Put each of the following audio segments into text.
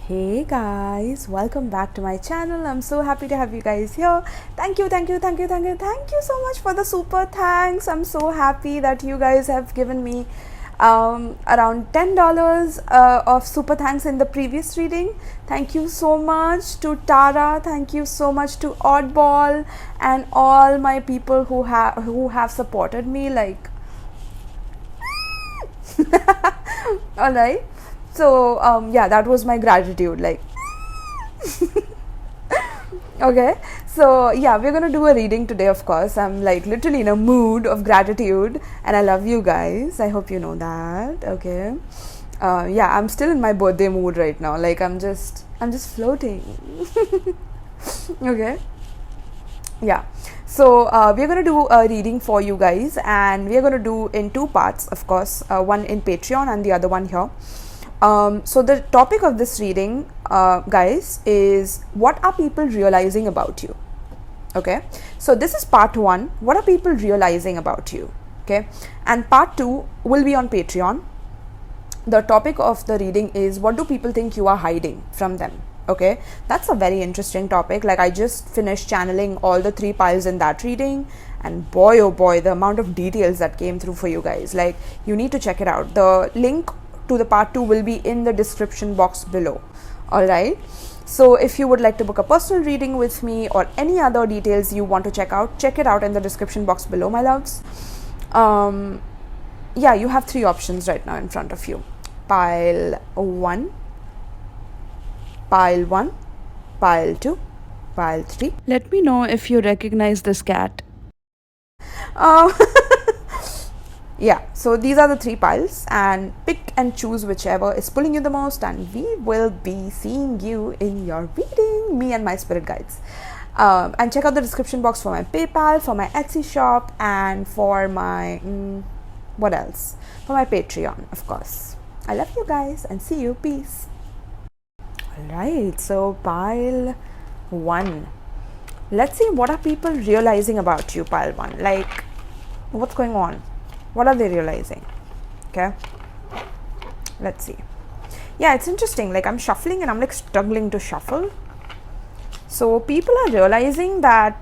Hey guys, welcome back to my channel. I'm so happy to have you guys here. Thank you so much for the super thanks. I'm so happy that you guys have given me around $10 of super thanks in the previous reading. Thank you so much to Tara, thank you so much to Oddball and all my people who have supported me, like all right. So yeah, that was my gratitude, like okay. So yeah, we're gonna do a reading today. Of course, I'm like literally in a mood of gratitude, and I love you guys. I hope you know that. Okay. Yeah, I'm still in my birthday mood right now. Like I'm just floating. Okay. Yeah, so we're going to do a reading for you guys, and we're going to do in two parts, of course, one in Patreon and the other one here. So the topic of this reading, guys, is what are people realizing about you? Okay, so this is part one. What are people realizing about you? Okay, and part two will be on Patreon. The topic of the reading is what do people think you are hiding from them? Okay, that's a very interesting topic. Like I just finished channeling all the three piles in that reading, and boy oh boy, the amount of details that came through for you guys, like you need to check it out. The link to the part 2 will be in the description box below. All right, so if you would like to book a personal reading with me or any other details you want to check it out in the description box below, my loves. Yeah, you have three options right now in front of you: pile 1, pile 1, pile 2, pile 3. Let me know if you recognize this cat. Yeah, so these are the three piles, and pick and choose whichever is pulling you the most, and we will be seeing you in your reading, me and my spirit guides. And check out the description box for my PayPal, for my Etsy shop, and for my what else? For my Patreon, of course. I love you guys and see you. Peace. Alright, so pile 1. Let's see what are people realizing about you, pile 1. Like, what's going on? What are they realizing? Okay, let's see. Yeah, it's interesting. Like I'm shuffling and I'm like struggling to shuffle. So people are realizing that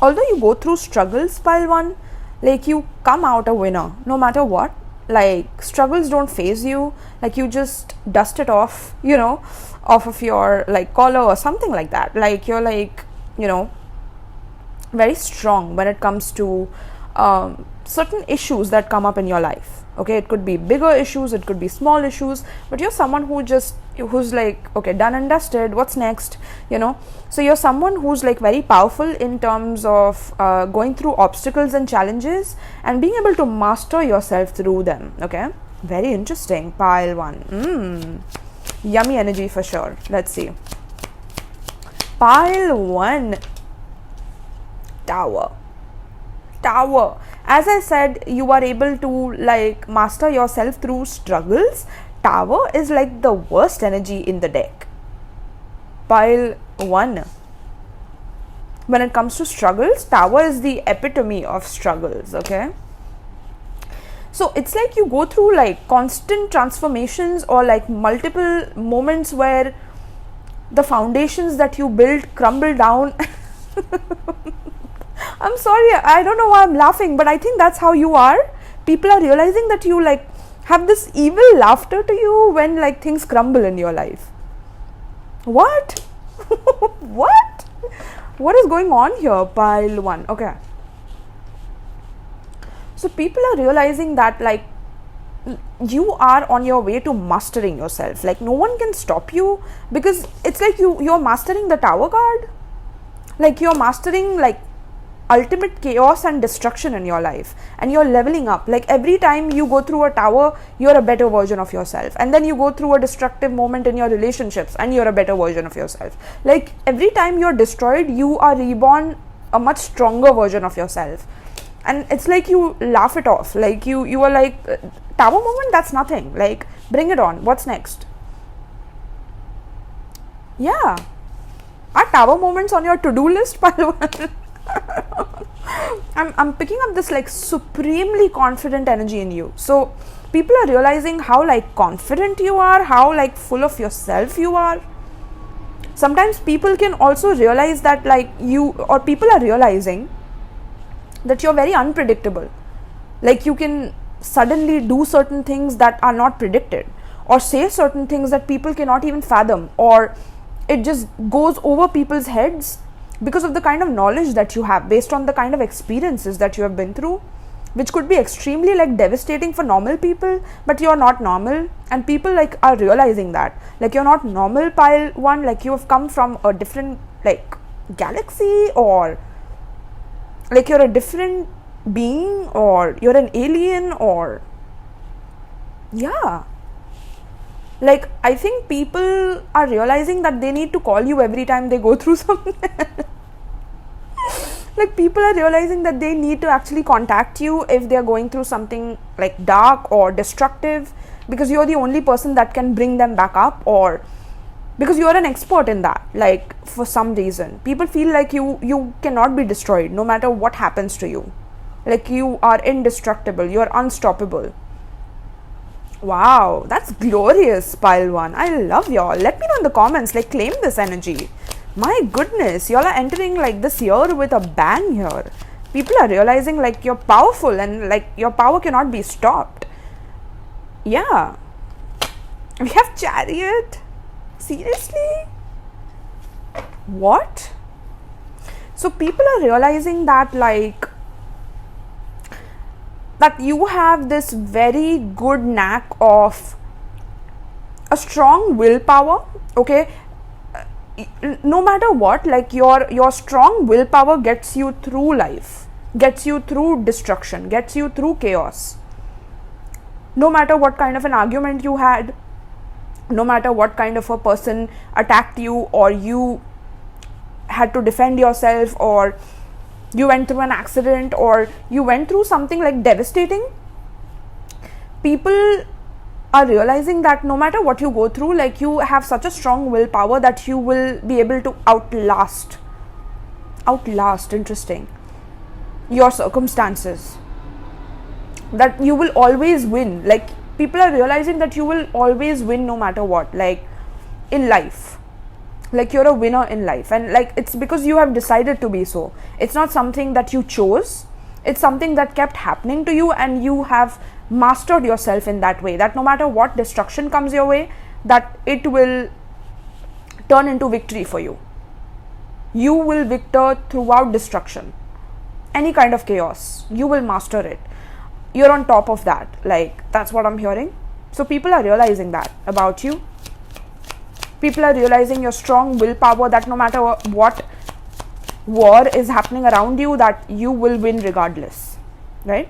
although you go through struggles, pile 1, like you come out a winner no matter what. Like struggles don't faze you, like you just dust it off, you know, off of your like collar or something like that. Like you're like, you know, very strong when it comes to certain issues that come up in your life. Okay, it could be bigger issues, it could be small issues, but you're someone who's like, okay, done and dusted, what's next, you know. So you're someone who's like very powerful in terms of going through obstacles and challenges and being able to master yourself through them. Okay, very interesting. Pile 1, yummy energy for sure. Let's see. Pile 1, Tower. As I said, you are able to like master yourself through struggles. Tower is like the worst energy in the deck. Pile 1. When it comes to struggles, Tower is the epitome of struggles. Okay, so it's like you go through like constant transformations or like multiple moments where the foundations that you built crumble down. I'm sorry, I don't know why I'm laughing, but I think that's how you are. People are realizing that you like have this evil laughter to you when like things crumble in your life. What? What is going on here? Pile 1. Okay, so people are realizing that like you are on your way to mastering yourself. Like no one can stop you, because it's like you're mastering the Tower card. Like you're mastering like ultimate chaos and destruction in your life, and you're leveling up. Like every time you go through a tower, you're a better version of yourself, and then you go through a destructive moment in your relationships and you're a better version of yourself. Like every time you're destroyed, you are reborn a much stronger version of yourself, and it's like you laugh it off. Like you are like, tower moment, that's nothing, like bring it on, what's next? Yeah, are tower moments on your to-do list, pile 1? I'm picking up this like supremely confident energy in you. So people are realizing how like confident you are, how like full of yourself you are. Sometimes people can also realize that like people are realizing that you're very unpredictable. Like you can suddenly do certain things that are not predicted, or say certain things that people cannot even fathom, or it just goes over people's heads because of the kind of knowledge that you have, based on the kind of experiences that you have been through, which could be extremely like devastating for normal people. But you're not normal, and people like are realizing that like you're not normal, pile one. Like you have come from a different like galaxy, or like you're a different being, or you're an alien, or yeah. Like I think people are realizing that they need to call you every time they go through something. Like people are realizing that they need to actually contact you if they are going through something like dark or destructive, because you're the only person that can bring them back up, or because you're an expert in that. Like for some reason people feel like you cannot be destroyed no matter what happens to you. Like you are indestructible, you're unstoppable. Wow, that's glorious, pile one. I love y'all. Let me know in the comments, like claim this energy. My goodness, y'all are entering like this year with a bang here. People are realizing like you're powerful, and like your power cannot be stopped. Yeah. We have Chariot. Seriously? What? So people are realizing that like that you have this very good knack of a strong willpower. Okay, no matter what, like your strong willpower gets you through life, gets you through destruction, gets you through chaos. No matter what kind of an argument you had, no matter what kind of a person attacked you, or you had to defend yourself, or you went through an accident, or you went through something like devastating, people are realizing that no matter what you go through, like you have such a strong willpower that you will be able to outlast, interesting, your circumstances, that you will always win. Like people are realizing that you will always win no matter what, like in life. Like you're a winner in life, and like it's because you have decided to be so. It's not something that you chose, it's something that kept happening to you, and you have mastered yourself in that way, that no matter what destruction comes your way, that it will turn into victory for you. You will victor throughout destruction. Any kind of chaos, you will master it. You're on top of that. Like that's what I'm hearing. So people are realizing that about you. People are realizing your strong willpower, that no matter what war is happening around you, that you will win regardless, right?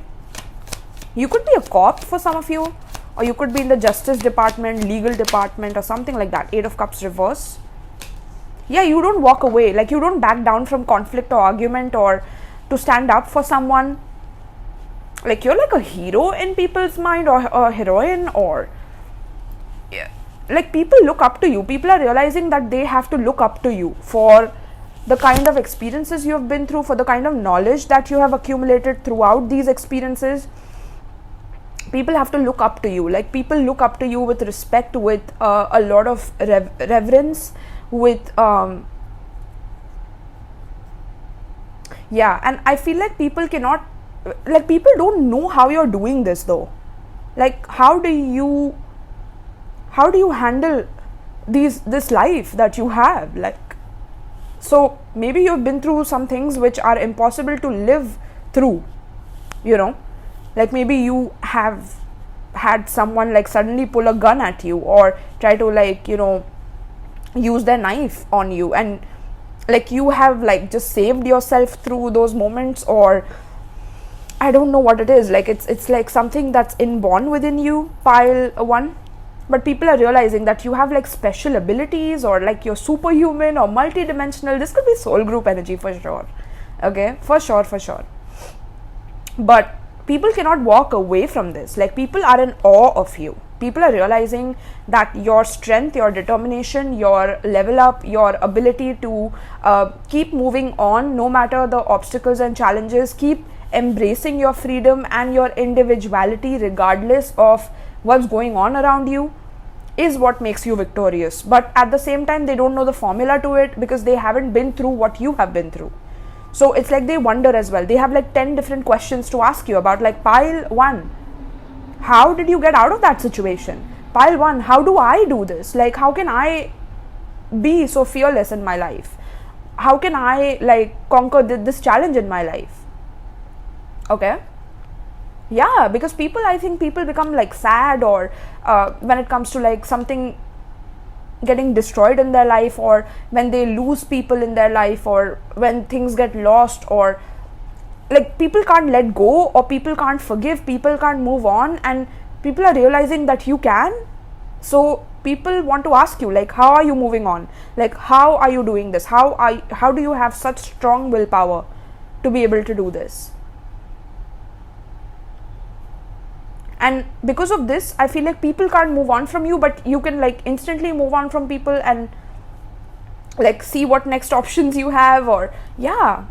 You could be a cop for some of you, or you could be in the justice department, legal department, or something like that. 8 of Cups reverse. Yeah, you don't walk away, like you don't back down from conflict or argument, or to stand up for someone. Like you're like a hero in people's mind, or a heroine, or like people look up to you. People are realizing that they have to look up to you for the kind of experiences you have been through, for the kind of knowledge that you have accumulated throughout these experiences. People have to look up to you. Like people look up to you with respect, with a lot of reverence, with yeah. And I feel like people cannot, like people don't know how you're doing this though. Like how do you handle this life that you have? Like, so maybe you've been through some things which are impossible to live through, you know. Like maybe you have had someone like suddenly pull a gun at you, or try to like, you know, use their knife on you, and like you have like just saved yourself through those moments, or I don't know what it is. Like it's like something that's inborn within you, pile one. But people are realizing that you have like special abilities, or like you're superhuman or multidimensional. This could be soul group energy for sure. Okay, for sure. But people cannot walk away from this. Like people are in awe of you. People are realizing that your strength, your determination, your level up, your ability to keep moving on no matter the obstacles and challenges, keep embracing your freedom and your individuality regardless of what's going on around you, is what makes you victorious. But at the same time, they don't know the formula to it because they haven't been through what you have been through. So it's like they wonder as well. They have like 10 different questions to ask you about, like pile 1, how did you get out of that situation? Pile 1, how do I do this? Like, how can I be so fearless in my life? How can I like conquer this challenge in my life? Okay. Yeah, because I think people become like sad, or when it comes to like something getting destroyed in their life, or when they lose people in their life, or when things get lost, or like people can't let go, or people can't forgive, people can't move on, and people are realizing that you can. So people want to ask you, like, how are you moving on? Like, how are you doing this? How do you have such strong willpower to be able to do this? And because of this, I feel like people can't move on from you, but you can like instantly move on from people and like see what next options you have. Or yeah,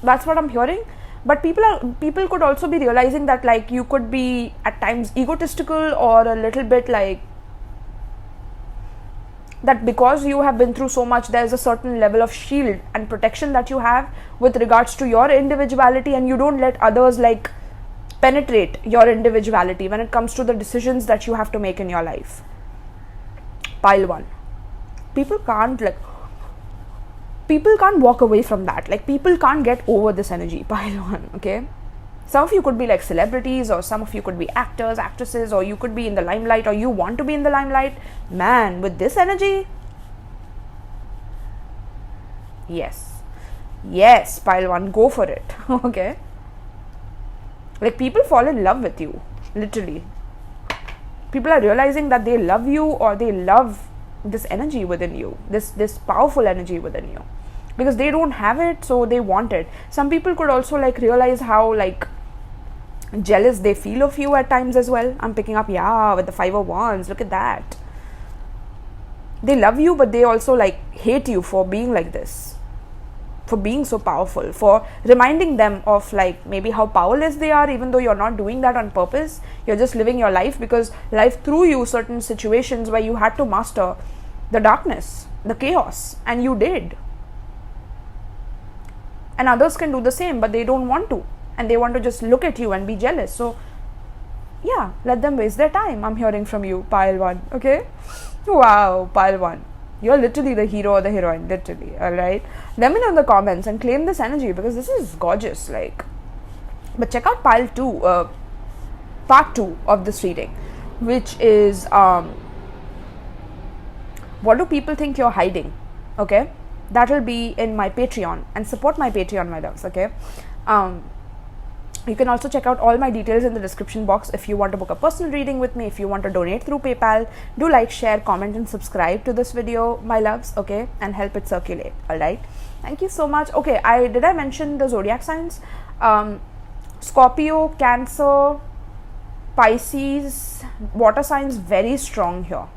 that's what I'm hearing. But people could also be realizing that like you could be at times egotistical, or a little bit like that because you have been through so much, there's a certain level of shield and protection that you have with regards to your individuality, and you don't let others like penetrate your individuality when it comes to the decisions that you have to make in your life. Pile 1, people can't walk away from that. Like, people can't get over this energy. Pile 1. Okay, some of you could be like celebrities, or some of you could be actors, actresses, or you could be in the limelight, or you want to be in the limelight. Man, with this energy, yes, pile 1, go for it. Okay, like people fall in love with you, literally. People are realizing that they love you, or they love this energy within you, this powerful energy within you, because they don't have it, so they want it. Some people could also like realize how like jealous they feel of you at times as well. I'm picking up, with the 5 of Wands. Look at that. They love you, but they also like hate you for being like this, for being so powerful, for reminding them of like maybe how powerless they are, even though you're not doing that on purpose. You're just living your life because life threw you certain situations where you had to master the darkness, the chaos, and you did. And others can do the same, but they don't want to, and they want to just look at you and be jealous. So yeah, let them waste their time. I'm hearing from you, pile 1. Okay, wow, pile 1, you're literally the hero or the heroine, literally. All right, let me know in the comments and claim this energy, because this is gorgeous. Like, but check out pile 2, part 2 of this reading, which is what do people think you're hiding? Okay, that will be in my Patreon, and support my Patreon, my loves. Okay, you can also check out all my details in the description box if you want to book a personal reading with me, if you want to donate through PayPal. Do like, share, comment, and subscribe to this video, my loves. Okay, and help it circulate. All right, thank you so much. Okay, did I mention the zodiac signs? Scorpio, Cancer, Pisces, water signs very strong here.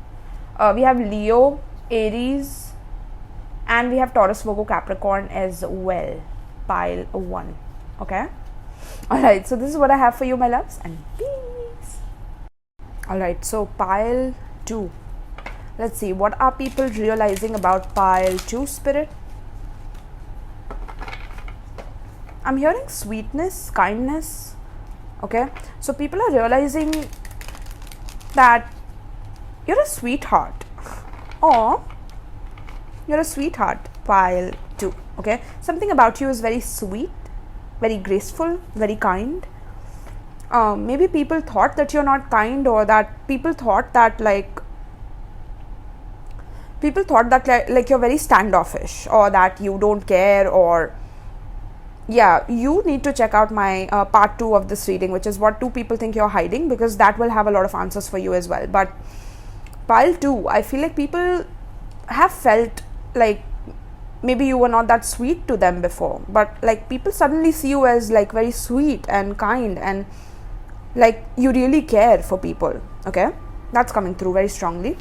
We have Leo, Aries, and we have Taurus, Virgo, Capricorn as well. Pile 1. Okay, alright, so this is what I have for you, my loves, and peace. Alright, so pile 2. Let's see, what are people realizing about pile 2, spirit? I'm hearing sweetness, kindness. Okay, so people are realizing that you're a sweetheart. Or you're a sweetheart, pile 2. Okay, something about you is very sweet, very graceful, very kind. Maybe people thought that you're not kind, or that people thought that like you're very standoffish, or that you don't care, or yeah, you need to check out my part 2 of this reading, which is what 2 people think you're hiding, because that will have a lot of answers for you as well. But pile 2, I feel like people have felt like maybe you were not that sweet to them before, but like people suddenly see you as like very sweet and kind, and like you really care for people. Okay, That's coming through very strongly.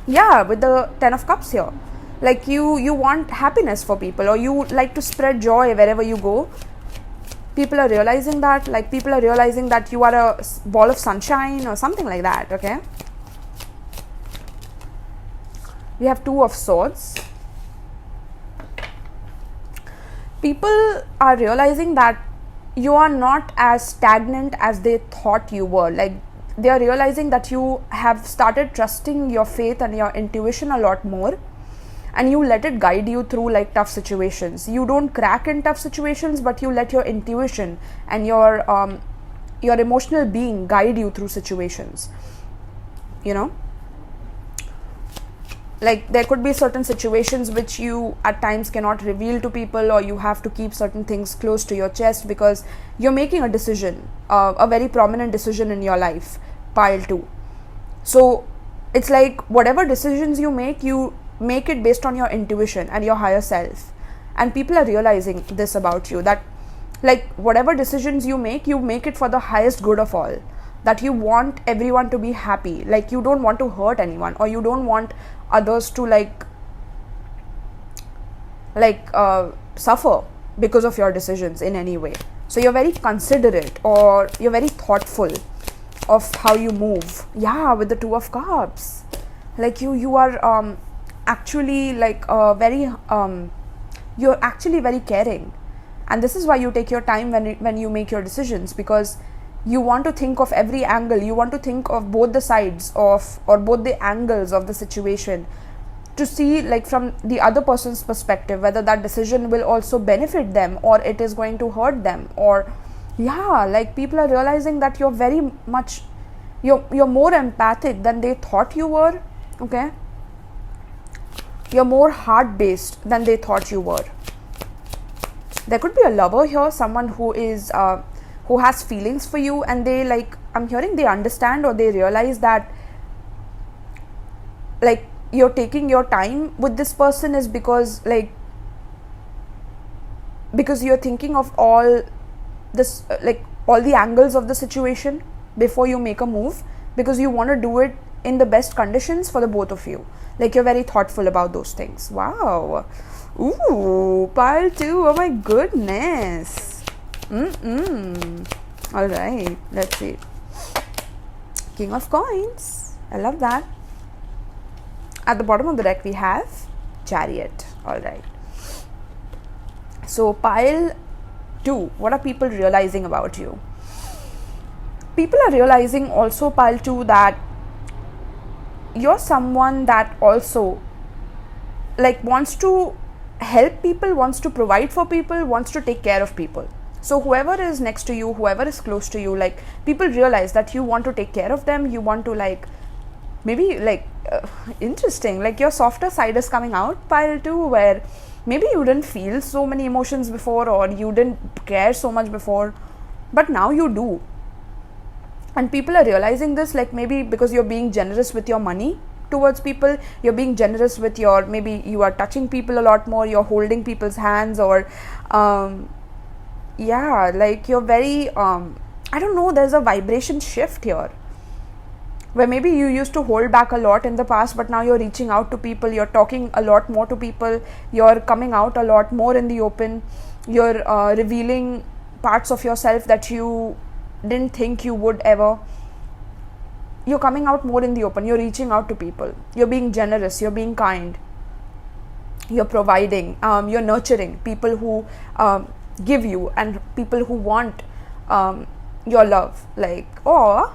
Yeah, with the 10 of Cups here. Like you want happiness for people, or you like to spread joy wherever you go. People are realizing that, like people are realizing that you are a ball of sunshine or something like that, okay? We have 2 of Swords. People are realizing that you are not as stagnant as they thought you were. Like they are realizing that you have started trusting your faith and your intuition a lot more, and you let it guide you through like tough situations. You don't crack in tough situations, but you let your intuition and your emotional being guide you through situations, you know. Like there could be certain situations which you at times cannot reveal to people, or you have to keep certain things close to your chest because you're making a decision, a very prominent decision in your life, pile 2. So it's like whatever decisions you make it based on your intuition and your higher self. And people are realizing this about you, that like whatever decisions you make it for the highest good of all. That you want everyone to be happy. Like you don't want to hurt anyone, or you don't want others to suffer because of your decisions in any way. So you're very considerate, or you're very thoughtful of how you move. Yeah, with the 2 of Cups. Like you are actually like you're actually very caring, and this is why you take your time when you make your decisions, because you want to think of every angle. You want to think of both the sides of, or both the angles of the situation, to see like from the other person's perspective whether that decision will also benefit them or it is going to hurt them. Or yeah, like people are realizing that you're very much you're more empathic than they thought you were, okay? You're more heart-based than they thought you were. There could be a lover here, someone who is who has feelings for you, and they like, I'm hearing they understand, or they realize that like you're taking your time with this person is because you're thinking of all this, like all the angles of the situation before you make a move, because you want to do it in the best conditions for the both of you. Like you're very thoughtful about those things. Wow. Ooh, pile 2. Oh my goodness. All right, let's see. King of Coins. I love that. At the bottom of the deck we have Chariot. All right. So pile 2. What are people realizing about you? People are realizing also, pile 2, that you're someone that also like wants to help people, wants to provide for people, wants to take care of people. So whoever is next to you, whoever is close to you, like people realize that you want to take care of them. You want to like maybe like interesting, like your softer side is coming out, pile 2, where maybe you didn't feel so many emotions before, or you didn't care so much before, but now you do. And people are realizing this, like maybe because you're being generous with your money towards people, you're being generous with your, maybe you are touching people a lot more, you're holding people's hands, or yeah, like you're very I don't know, there's a vibration shift here, where maybe you used to hold back a lot in the past, but now you're reaching out to people, you're talking a lot more to people, you're coming out a lot more in the open, you're revealing parts of yourself that you didn't think you would ever. You're coming out more in the open, you're reaching out to people, you're being generous, you're being kind, you're providing, you're nurturing people who give you, and people who want your love. Like, oh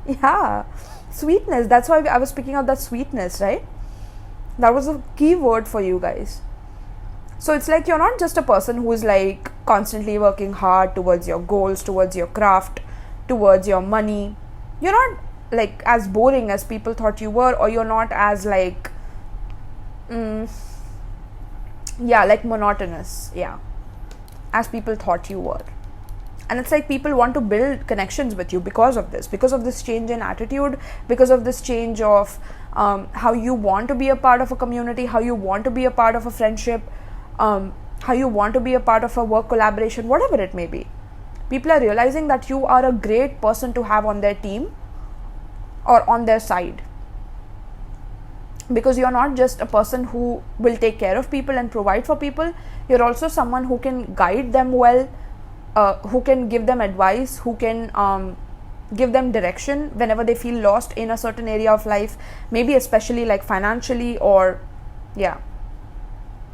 yeah, sweetness. That's why I was speaking of that sweetness, right? That was a key word for you guys. So it's like you're not just a person who is like constantly working hard towards your goals, towards your craft, towards your money. You're not like as boring as people thought you were, or you're not as like like monotonous, as people thought you were. And it's like people want to build connections with you because of this change in attitude, because of this change of how you want to be a part of a community, how you want to be a part of a friendship, how you want to be a part of a work collaboration, whatever it may be. People are realizing that you are a great person to have on their team, or on their side, because you're not just a person who will take care of people and provide for people. You're also someone who can guide them well, who can give them advice, who can give them direction whenever they feel lost in a certain area of life, maybe especially like financially, or yeah.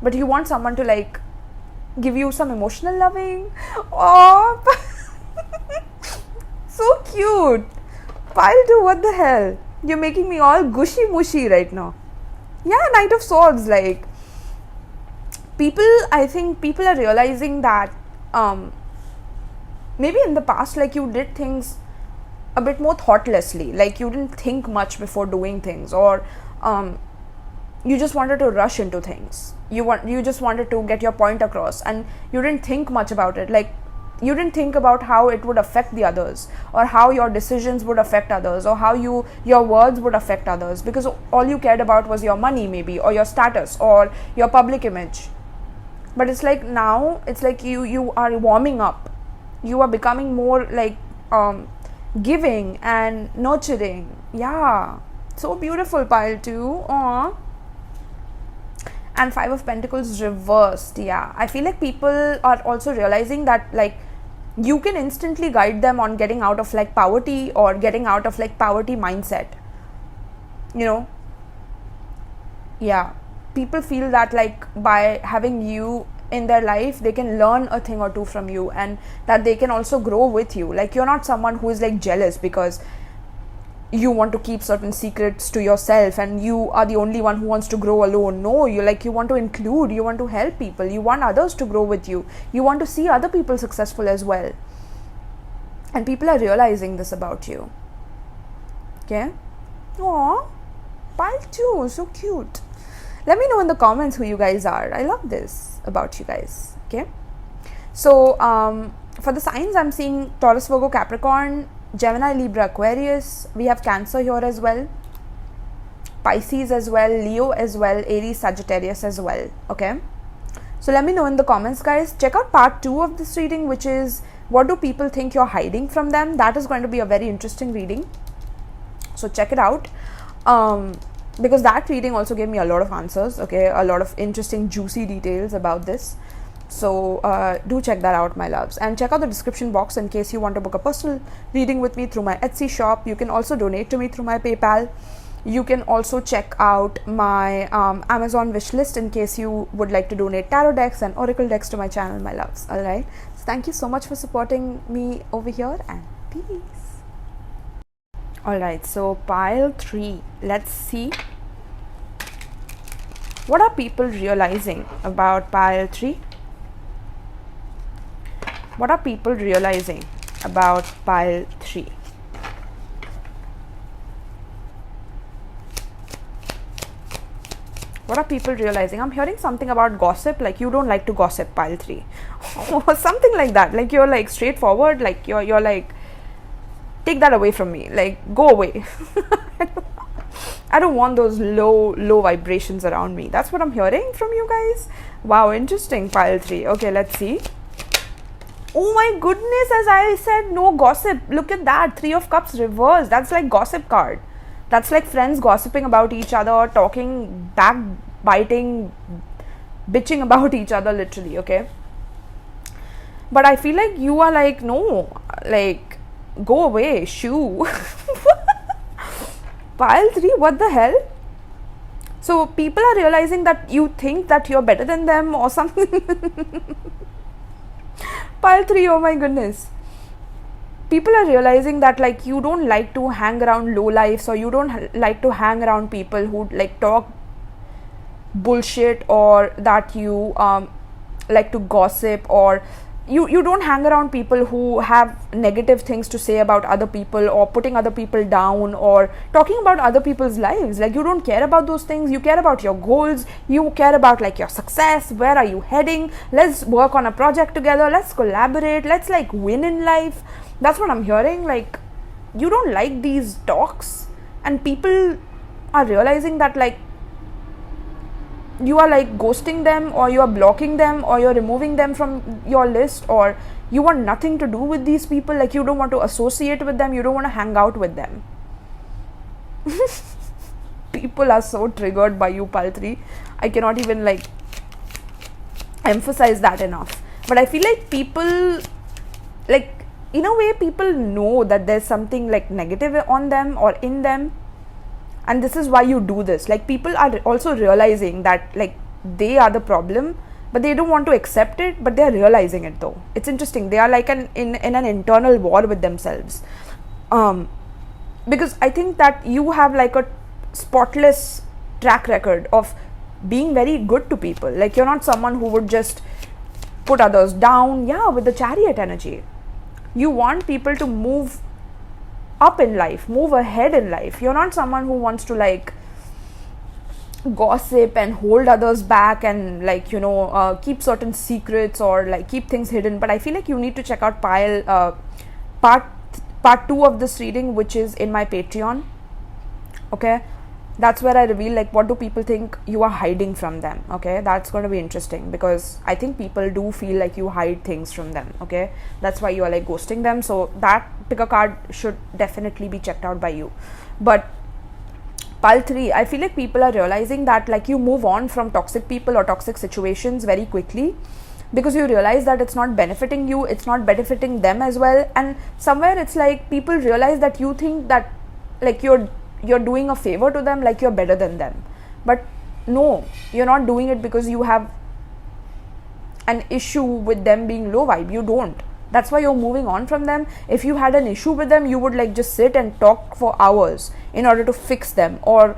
But you want someone to like give you some emotional loving. Oh, so cute. Pile 2, what the hell? You're making me all gushy mushy right now. Yeah, Knight of Swords. Like, I think people are realizing that maybe in the past, like, you did things a bit more thoughtlessly, like you didn't think much before doing things, or you just wanted to rush into things. You just wanted to get your point across, and you didn't think much about it. Like, you didn't think about how it would affect the others, or how your decisions would affect others, or how your words would affect others, because all you cared about was your money maybe, or your status, or your public image. But it's like now, it's like you are warming up. You are becoming more like giving and nurturing. Yeah, so beautiful, pile 2. Aww. And 5 of Pentacles reversed. Yeah, I feel like people are also realizing that like you can instantly guide them on getting out of like poverty, or getting out of like poverty mindset, you know. Yeah, people feel that like by having you in their life, they can learn a thing or two from you, and that they can also grow with you. Like, you're not someone who is like jealous because you want to keep certain secrets to yourself and you are the only one who wants to grow alone. No, you want to include, you want to help people, you want others to grow with you, you want to see other people successful as well. And people are realizing this about you. Okay. Aww, pile 2, so cute. Let me know in the comments who you guys are. I love this about you guys. Okay. So for the signs, I'm seeing Taurus, Virgo, Capricorn, Gemini, Libra, Aquarius. We have Cancer here as well, Pisces as well, Leo as well, Aries, Sagittarius as well. Okay, so let me know in the comments, guys. Check out part 2 of this reading, which is what do people think you're hiding from them. That is going to be a very interesting reading, so check it out, because that reading also gave me a lot of answers. Okay, a lot of interesting juicy details about this. So do check that out, my loves, and check out the description box in case you want to book a personal reading with me through my Etsy shop. You can also donate to me through my PayPal. You can also check out my Amazon wish list in case you would like to donate tarot decks and oracle decks to my channel, my loves. All right, so thank you so much for supporting me over here, and peace. All right, so pile 3, let's see what are people realizing about pile 3. What are people realizing about pile 3? What are people realizing? I'm hearing something about gossip, like you don't like to gossip, pile 3. Or something like that. Like you're like straightforward, like you're like, take that away from me. Like, go away. I don't want those low vibrations around me. That's what I'm hearing from you guys. Wow, interesting, pile 3. Okay, let's see. Oh my goodness, as I said, no gossip. Look at that, 3 of Cups reversed. That's like gossip card. That's like friends gossiping about each other, talking, backbiting, bitching about each other, literally. Okay, but I feel like you are like, no, like, go away, shoo. Pile 3, what the hell? So people are realizing that you think that you're better than them or something. Pile 3, oh my goodness. People are realizing that like you don't like to hang around low lives, or you don't like to hang around people who like talk bullshit, or that you like to gossip, or you don't hang around people who have negative things to say about other people, or putting other people down, or talking about other people's lives. Like, you don't care about those things. You care about your goals. You care about like your success. Where are you heading? Let's work on a project together. Let's collaborate. Let's like win in life. That's what I'm hearing. Like, you don't like these talks, and people are realizing that like you are like ghosting them, or you are blocking them, or you're removing them from your list, or you want nothing to do with these people. Like, you don't want to associate with them, you don't want to hang out with them. People are so triggered by you, 𝗶𝗨. I cannot even like emphasize that enough. But I feel like people, like, in a way, people know that there's something like negative on them or in them, and this is why you do this. Like, people are also realizing that like they are the problem, but they don't want to accept it, but they're realizing it though. It's interesting. They are like in an internal war with themselves, because I think that you have like a spotless track record of being very good to people. Like, you're not someone who would just put others down. Yeah, with the chariot energy, you want people to move up in life, move ahead in life. You're not someone who wants to like gossip and hold others back and like, you know, keep certain secrets or like keep things hidden. But I feel like you need to check out part 2 of this reading, which is in my Patreon. Okay, that's where I reveal like what do people think you are hiding from them. Okay, that's going to be interesting, because I think people do feel like you hide things from them. Okay, that's why you are like ghosting them. So that pick a card should definitely be checked out by you. But 𝗶𝗨, I feel like people are realizing that like you move on from toxic people or toxic situations very quickly, because you realize that it's not benefiting you, it's not benefiting them as well. And somewhere it's like people realize that you think that like you're doing a favor to them, like you're better than them. But no, you're not doing it because you have an issue with them being low vibe. You don't. That's why you're moving on from them. If you had an issue with them, you would like just sit and talk for hours in order to fix them or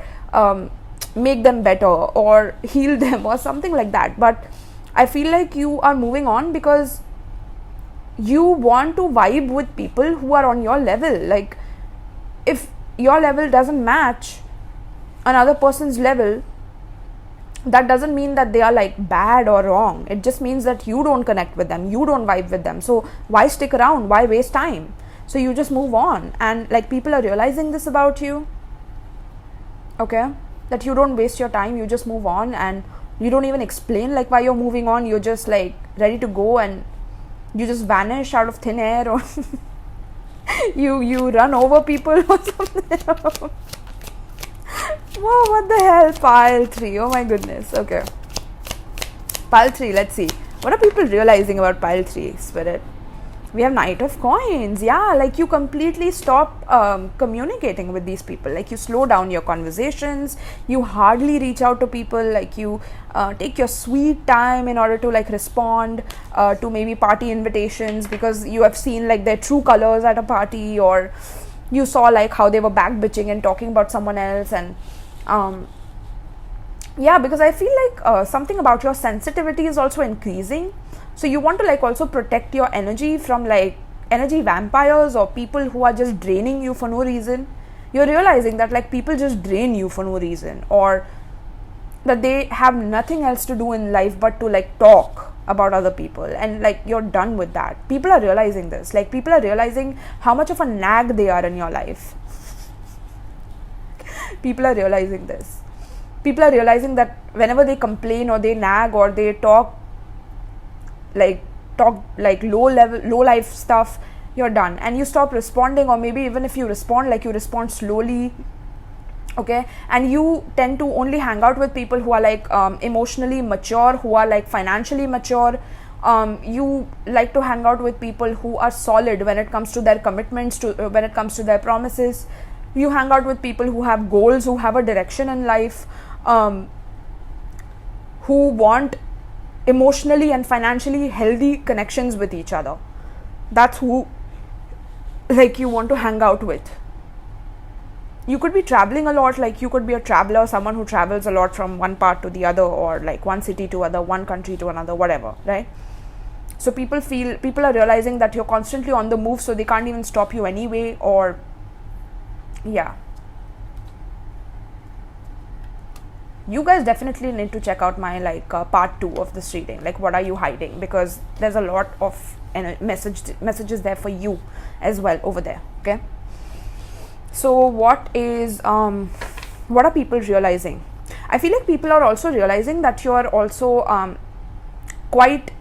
make them better or heal them or something like that. But I feel like you are moving on because you want to vibe with people who are on your level. Like, if your level doesn't match another person's level, that doesn't mean that they are like bad or wrong. It just means that you don't connect with them, you don't vibe with them. So why stick around? Why waste time? So you just move on. And like, people are realizing this about you. Okay, that you don't waste your time, you just move on, and you don't even explain like why you're moving on. You're just like ready to go, and you just vanish out of thin air, or you run over people or something. Whoa, what the hell? 𝗶𝗨. Oh my goodness. Okay, 𝗶𝗨. Let's see, what are people realizing about 𝗶𝗨, Spirit? We have Knight of Coins. Yeah, like you completely stop communicating with these people. Like, you slow down your conversations, you hardly reach out to people. Like, you take your sweet time in order to like respond to maybe party invitations, because you have seen like their true colors at a party, or you saw like how they were back bitching and talking about someone else. And yeah, because I feel like something about your sensitivity is also increasing. So you want to like also protect your energy from like energy vampires or people who are just draining you for no reason. You're realizing that like people just drain you for no reason, or that they have nothing else to do in life but to like talk about other people, and like you're done with that. People are realizing this. Like, people are realizing how much of a nag they are in your life. People are realizing this. People are realizing that whenever they complain or they nag or they talk like low life stuff, you're done, and you stop responding. Or maybe even if you respond, like you respond slowly. Okay, and you tend to only hang out with people who are like emotionally mature, who are like financially mature. You like to hang out with people who are solid when it comes to their commitments, when it comes to their promises. You hang out with people who have goals, who have a direction in life, who want emotionally and financially healthy connections with each other. That's who like you want to hang out with. You could be traveling a lot. Like, you could be a traveler, someone who travels a lot from one part to the other, or like one city to other, one country to another, whatever, right? So people are realizing that you're constantly on the move, so they can't even stop you anyway. Or yeah, you guys definitely need to check out my like part 2 of this reading, like what are you hiding, because there's a lot of messages there for you as well over there. Okay, so what are people realizing? I feel like people are also realizing that you are also quite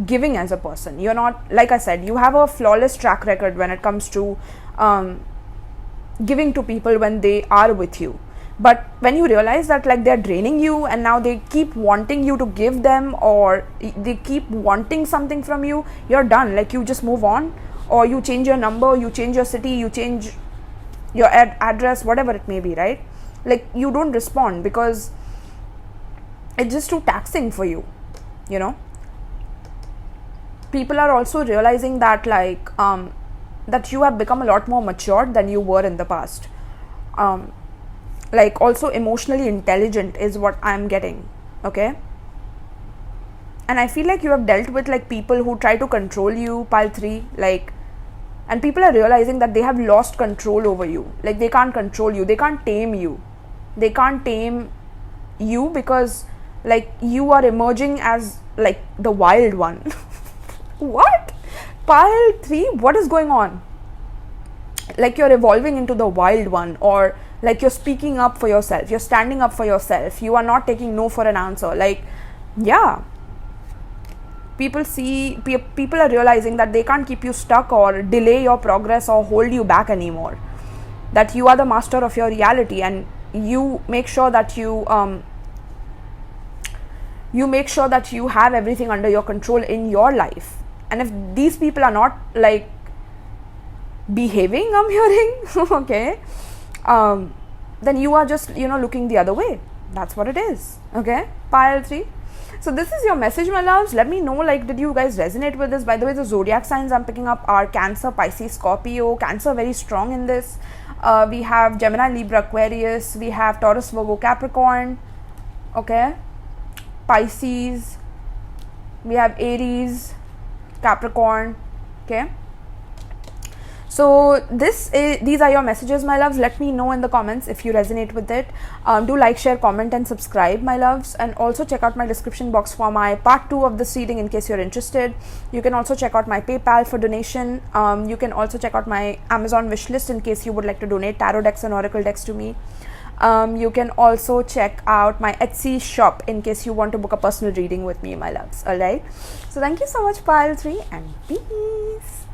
giving as a person. You're not, like I said, you have a flawless track record when it comes to giving to people when they are with you. But when you realize that like they're draining you and now they keep wanting you to give them, or they keep wanting something from you, you're done. Like you just move on, or you change your number, you change your city, you change your address, whatever it may be, right? Like you don't respond because it's just too taxing for you, you know. People are also realizing that like that you have become a lot more matured than you were in the past. Like also emotionally intelligent is what I'm getting, okay? And I feel like you have dealt with like people who try to control you, pile 3, like, and people are realizing that they have lost control over you. Like they can't control you, they can't tame you. They can't tame you because like you are emerging as like the wild one. What? Pile 3, what is going on? Like you're evolving into the wild one, or like you're speaking up for yourself, you're standing up for yourself, you are not taking no for an answer. Like, yeah, people are realizing that they can't keep you stuck or delay your progress or hold you back anymore, that you are the master of your reality, and you make sure that you have everything under your control in your life. And if these people are not like behaving, I'm hearing, okay, then you are just, you know, looking the other way. That's what it is, okay, pile 3. So this is your message, my loves. Let me know, like, did you guys resonate with this? By the way, the zodiac signs I'm picking up are Cancer, Pisces, Scorpio. Cancer very strong in this. We have Gemini, Libra, Aquarius. We have Taurus, Virgo, Capricorn, okay, Pisces. We have Aries, Capricorn, okay. So these are your messages, my loves. Let me know in the comments if you resonate with it. Do like, share, comment and subscribe, my loves, and also check out my description box for my part 2 of this reading in case you're interested. You can also check out my PayPal for donation. You can also check out my Amazon wish list in case you would like to donate tarot decks and oracle decks to me. You can also check out my Etsy shop in case you want to book a personal reading with me, my loves. Alright, so thank you so much, pile 3, and peace.